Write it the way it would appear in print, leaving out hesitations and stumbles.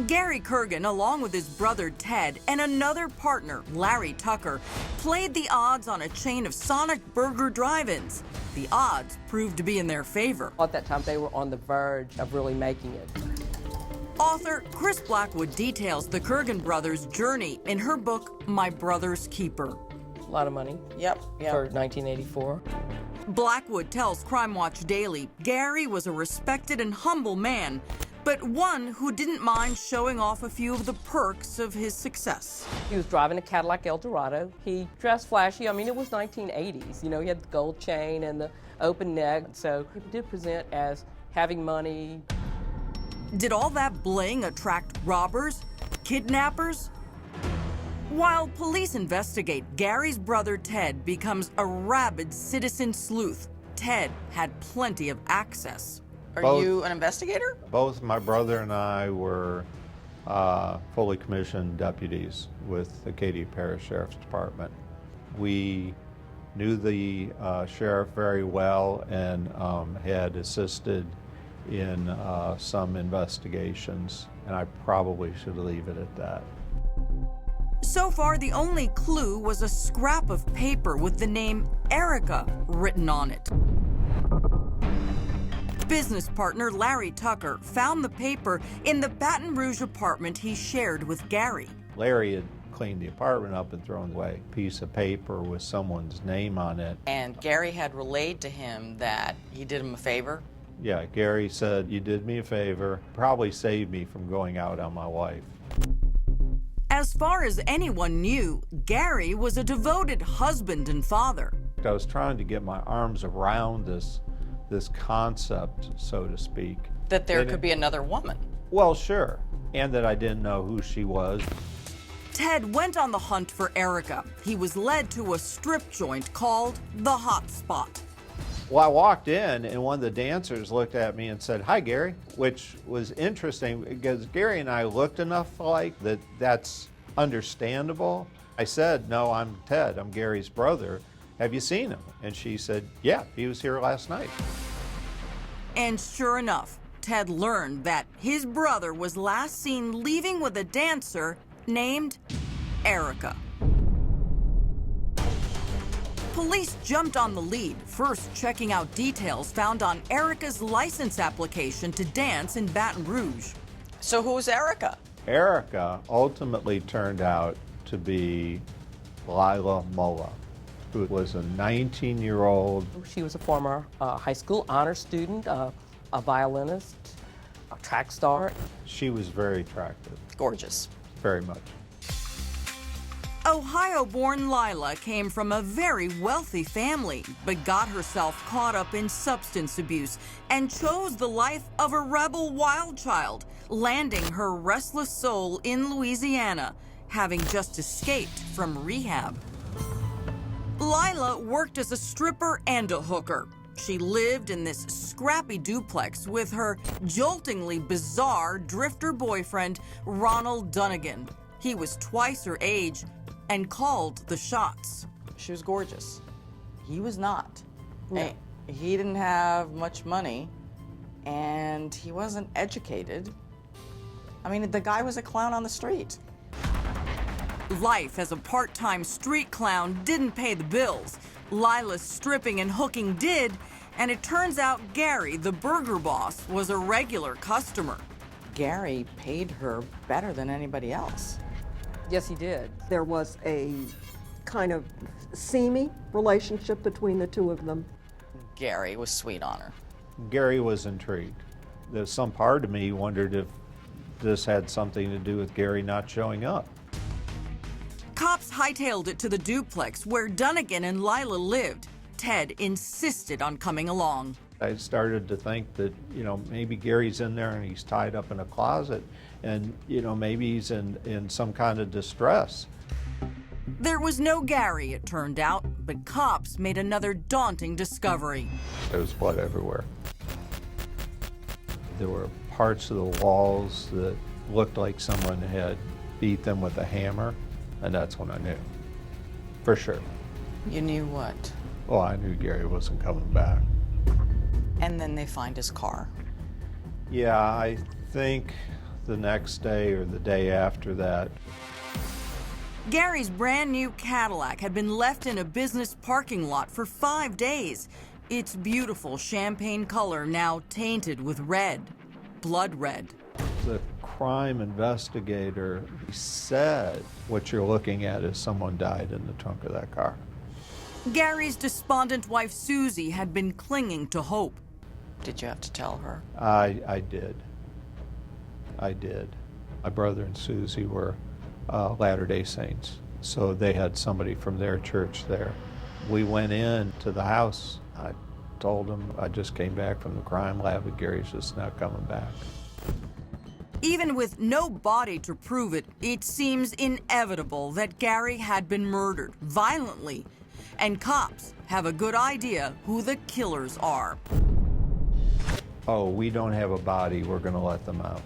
Gary Kergan, along with his brother Ted and another partner, Larry Tucker, played the odds on a chain of Sonic Burger drive-ins. The odds proved to be in their favor. At that time, they were on the verge of really making it. Author Chris Blackwood details the Kergan brothers' journey in her book, My Brother's Keeper. A lot of money. Yep. For 1984. Blackwood tells Crime Watch Daily Gary was a respected and humble man, but one who didn't mind showing off a few of the perks of his success. He was driving a Cadillac Eldorado. He dressed flashy. I mean, it was 1980s. You know, he had the gold chain and the open neck. So he did present as having money. Did all that bling attract robbers, kidnappers? While police investigate, Gary's brother Ted becomes a rabid citizen sleuth. Ted had plenty of access. Are you an investigator? Both my brother and I were fully commissioned deputies with the Acadia Parish Sheriff's Department. We knew the sheriff very well and had assisted in some investigations, and I probably should leave it at that. So far, the only clue was a scrap of paper with the name Erica written on it. Business partner Larry Tucker found the paper in the Baton Rouge apartment he shared with Gary. Larry had cleaned the apartment up and thrown away a piece of paper with someone's name on it. And Gary had relayed to him that he did him a favor? Yeah, Gary said, "You did me a favor, probably saved me from going out on my wife." As far as anyone knew, Gary was a devoted husband and father. I was trying to get my arms around this concept, so to speak. That there could be another woman? Well, sure, and that I didn't know who she was. Ted went on the hunt for Erica. He was led to a strip joint called The Hot Spot. Well, I walked in, and one of the dancers looked at me and said, "Hi, Gary," which was interesting because Gary and I looked enough alike that that's understandable. I said, "No, I'm Ted. I'm Gary's brother. Have you seen him?" And she said, "Yeah, he was here last night." And sure enough, Ted learned that his brother was last seen leaving with a dancer named Erica. Police jumped on the lead, first checking out details found on Erica's license application to dance in Baton Rouge. So who's Erica? Erica ultimately turned out to be Lila Mulla, who was a 19-year-old. She was a former high school honor student, a violinist, a track star. She was very attractive, Gorgeous. very much. Ohio-born Lila came from a very wealthy family, but got herself caught up in substance abuse and chose the life of a rebel wild child, landing her restless soul in Louisiana, having just escaped from rehab. Lila worked as a stripper and a hooker. She lived in this scrappy duplex with her joltingly bizarre drifter boyfriend, Ronald Dunnigan. He was twice her age and called the shots. She was gorgeous. He was not. No. He didn't have much money, and he wasn't educated. I mean, the guy was a clown on the street. Life as a part-time street clown didn't pay the bills. Lila's stripping and hooking did, and it turns out Gary, the burger boss, was a regular customer. Gary paid her better than anybody else. Yes, he did. There was a kind of seamy relationship between the two of them. Gary was sweet on her. Gary was intrigued. There's some part of me wondered if this had something to do with Gary not showing up. Cops hightailed it to the duplex where Dunnigan and Lila lived. Ted insisted on coming along. I started to think that, maybe Gary's in there and he's tied up in a closet and, maybe he's in some kind of distress. There was no Gary, it turned out, but cops made another daunting discovery. There was blood everywhere. There were parts of the walls that looked like someone had beat them with a hammer, and that's when I knew, for sure. You knew what? Well, I knew Gary wasn't coming back. And then they find his car. Yeah, I think the next day or the day after that. Gary's brand new Cadillac had been left in a business parking lot for 5 days. Its beautiful champagne color now tainted with red, blood red. The crime investigator said, what you're looking at is someone died in the trunk of that car. Gary's despondent wife Susie had been clinging to hope. Did you have to tell her? I did. My brother and Susie were Latter-day Saints, so they had somebody from their church there. We went in to the house. I told them I just came back from the crime lab and Gary's just not coming back. Even with no body to prove it, it seems inevitable that Gary had been murdered violently, and cops have a good idea who the killers are. Oh, we don't have a body, we're going to let them out.